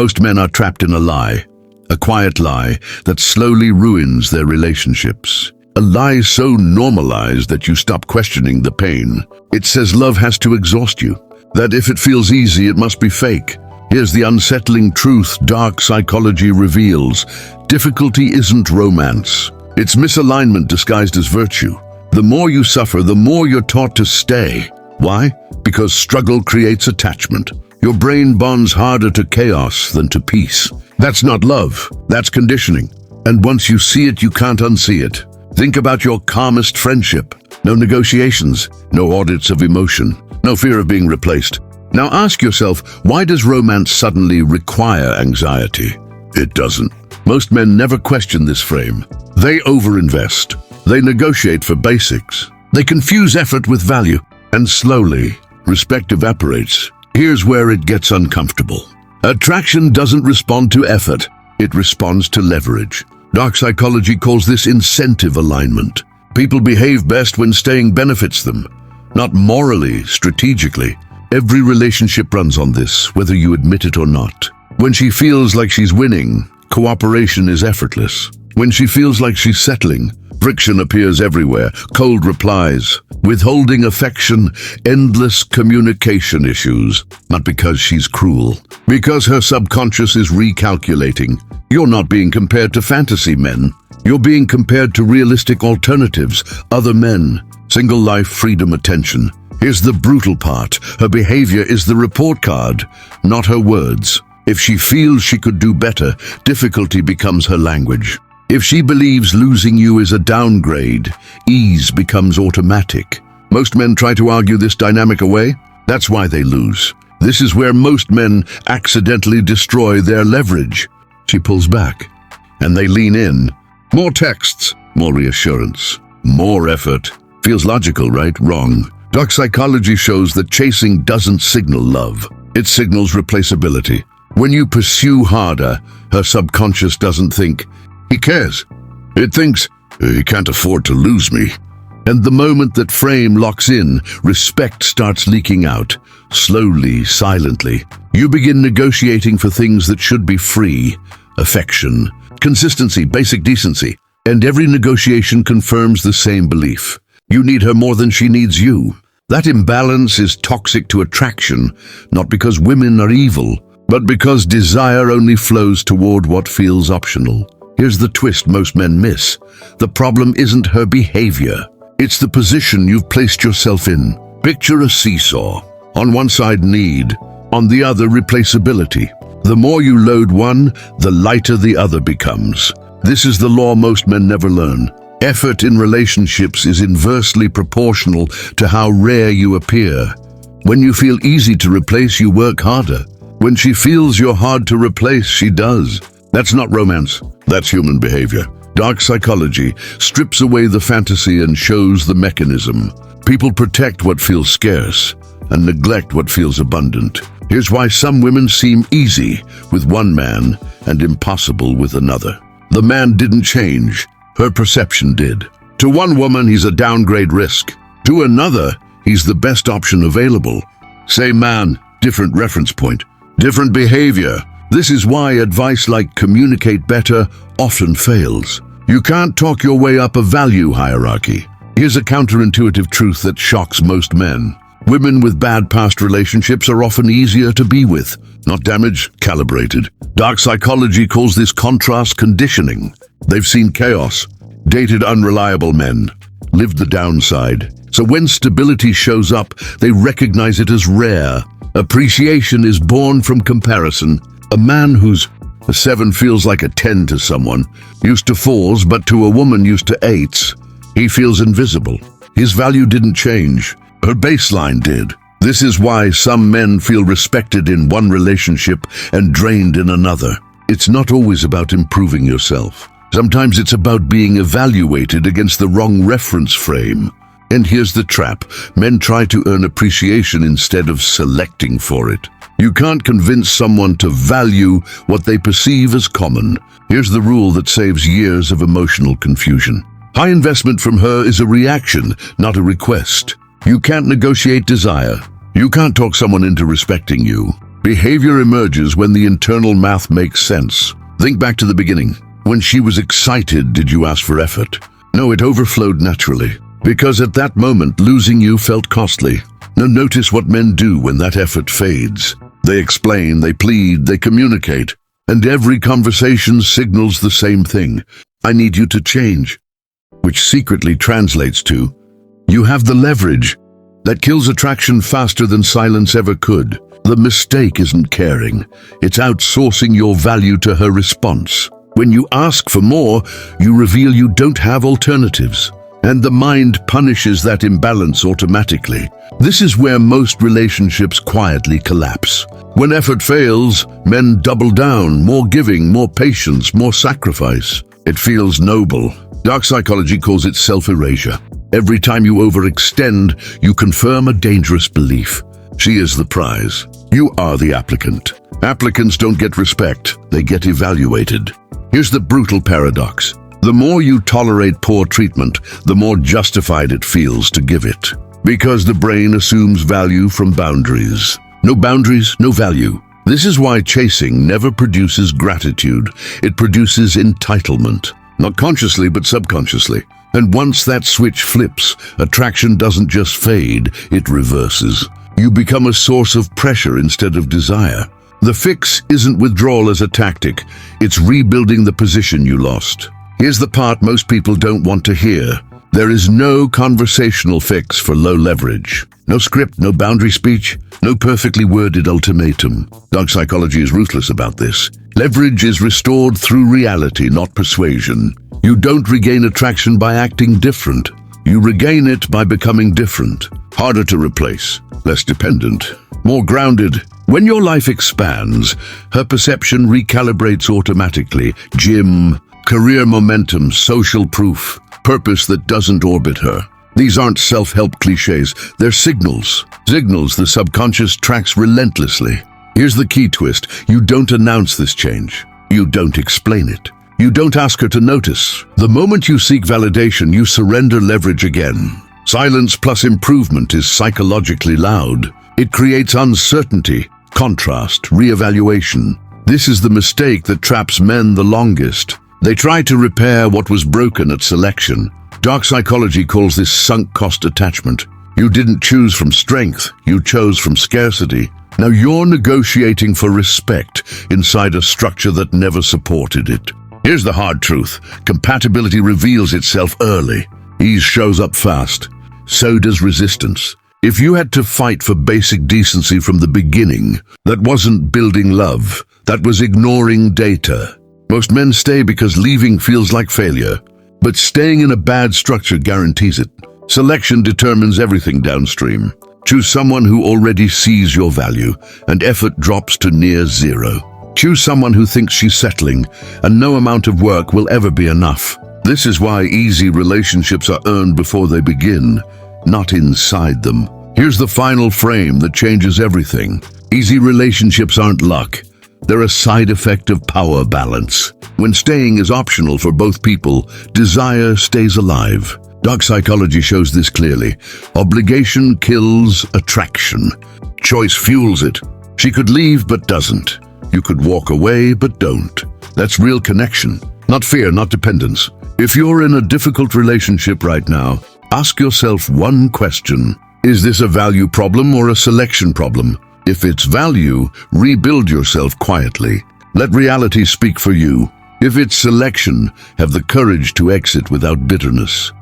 Most men are trapped in a lie, a quiet lie that slowly ruins their relationships. A lie so normalized that you stop questioning the pain. It says love has to exhaust you, that if it feels easy, it must be fake. Here's the unsettling truth dark psychology reveals. Difficulty isn't romance. It's misalignment disguised as virtue. The more you suffer, the more you're taught to stay. Why? Because struggle creates attachment. Your brain bonds harder to chaos than to peace. That's not love, that's conditioning. And once you see it, you can't unsee it. Think about your calmest friendship. No negotiations, no audits of emotion, no fear of being replaced. Now ask yourself, why does romance suddenly require anxiety? It doesn't. Most men never question this frame. They overinvest. They negotiate for basics. They confuse effort with value. And slowly, respect evaporates. Here's where it gets uncomfortable. Attraction doesn't respond to effort. It responds to leverage. Dark psychology calls this incentive alignment. People behave best when staying benefits them, not morally, strategically. Every relationship runs on this, whether you admit it or not. When she feels like she's winning, cooperation is effortless. When she feels like she's settling, friction appears everywhere, cold replies, withholding affection, endless communication issues. Not because she's cruel, because her subconscious is recalculating. You're not being compared to fantasy men. You're being compared to realistic alternatives, other men, single life, freedom, attention. Here's the brutal part. Her behavior is the report card, not her words. If she feels she could do better, difficulty becomes her language. If she believes losing you is a downgrade, ease becomes automatic. Most men try to argue this dynamic away. That's why they lose. This is where most men accidentally destroy their leverage. She pulls back, and they lean in. More texts, more reassurance, more effort. Feels logical, right? Wrong. Dark psychology shows that chasing doesn't signal love. It signals replaceability. When you pursue harder, her subconscious doesn't think, he cares. It thinks, he can't afford to lose me. And the moment that frame locks in, respect starts leaking out. Slowly, silently. You begin negotiating for things that should be free. Affection, consistency, basic decency. And every negotiation confirms the same belief. You need her more than she needs you. That imbalance is toxic to attraction, not because women are evil, but because desire only flows toward what feels optional. Here's the twist most men miss. The problem isn't her behavior. It's the position you've placed yourself in. Picture a seesaw. On one side, need. On the other, replaceability. The more you load one, the lighter the other becomes. This is the law most men never learn. Effort in relationships is inversely proportional to how rare you appear. When you feel easy to replace, you work harder. When she feels you're hard to replace, she does. That's not romance. That's human behavior. Dark psychology strips away the fantasy and shows the mechanism. People protect what feels scarce and neglect what feels abundant. Here's why some women seem easy with one man and impossible with another. The man didn't change. Her perception did. To one woman, he's a downgrade risk. To another, he's the best option available. Same man, different reference point, different behavior. This is why advice like communicate better often fails. You can't talk your way up a value hierarchy. Here's a counterintuitive truth that shocks most men. Women with bad past relationships are often easier to be with, not damaged, calibrated. Dark psychology calls this contrast conditioning. They've seen chaos, dated unreliable men, lived the downside. So when stability shows up, they recognize it as rare. Appreciation is born from comparison. A man who's a 7 feels like a 10 to someone, used to 4s, but to a woman used to 8s. He feels invisible. His value didn't change. Her baseline did. This is why some men feel respected in one relationship and drained in another. It's not always about improving yourself. Sometimes it's about being evaluated against the wrong reference frame. And here's the trap. Men try to earn appreciation instead of selecting for it. You can't convince someone to value what they perceive as common. Here's the rule that saves years of emotional confusion. High investment from her is a reaction, not a request. You can't negotiate desire. You can't talk someone into respecting you. Behavior emerges when the internal math makes sense. Think back to the beginning. When she was excited, did you ask for effort? No, it overflowed naturally. Because at that moment, losing you felt costly. Now notice what men do when that effort fades. They explain, they plead, they communicate. And every conversation signals the same thing. I need you to change. Which secretly translates to, you have the leverage. That kills attraction faster than silence ever could. The mistake isn't caring. It's outsourcing your value to her response. When you ask for more, you reveal you don't have alternatives. And the mind punishes that imbalance automatically. This is where most relationships quietly collapse. When effort fails, men double down, more giving, more patience, more sacrifice. It feels noble. Dark psychology calls it self-erasure. Every time you overextend, you confirm a dangerous belief. She is the prize. You are the applicant. Applicants don't get respect, they get evaluated. Here's the brutal paradox. The more you tolerate poor treatment, the more justified it feels to give it. Because the brain assumes value from boundaries. No boundaries, no value. This is why chasing never produces gratitude. It produces entitlement. Not consciously, but subconsciously. And once that switch flips, attraction doesn't just fade, it reverses. You become a source of pressure instead of desire. The fix isn't withdrawal as a tactic, it's rebuilding the position you lost. Here's the part most people don't want to hear. There is no conversational fix for low leverage. No script, no boundary speech, no perfectly worded ultimatum. Dark psychology is ruthless about this. Leverage is restored through reality, not persuasion. You don't regain attraction by acting different. You regain it by becoming different. Harder to replace, less dependent, more grounded. When your life expands, her perception recalibrates automatically. Gym, career momentum, social proof, purpose that doesn't orbit her. These aren't self-help cliches, they're signals. Signals the subconscious tracks relentlessly. Here's the key twist. You don't announce this change. You don't explain it. You don't ask her to notice. The moment you seek validation, you surrender leverage again. Silence plus improvement is psychologically loud. It creates uncertainty, contrast, reevaluation. This is the mistake that traps men the longest. They try to repair what was broken at selection. Dark psychology calls this sunk cost attachment. You didn't choose from strength, you chose from scarcity. Now you're negotiating for respect inside a structure that never supported it. Here's the hard truth. Compatibility reveals itself early. Ease shows up fast. So does resistance. If you had to fight for basic decency from the beginning, that wasn't building love. That was ignoring data. Most men stay because leaving feels like failure. But staying in a bad structure guarantees it. Selection determines everything downstream. Choose someone who already sees your value, and effort drops to near zero. Choose someone who thinks she's settling, and no amount of work will ever be enough. This is why easy relationships are earned before they begin, not inside them. Here's the final frame that changes everything. Easy relationships aren't luck. They're a side effect of power balance. When staying is optional for both people, desire stays alive. Dark psychology shows this clearly. Obligation kills attraction. Choice fuels it. She could leave but doesn't. You could walk away but don't. That's real connection. Not fear, not dependence. If you're in a difficult relationship right now, ask yourself one question. Is this a value problem or a selection problem? If it's value, rebuild yourself quietly. Let reality speak for you. If it's selection, have the courage to exit without bitterness.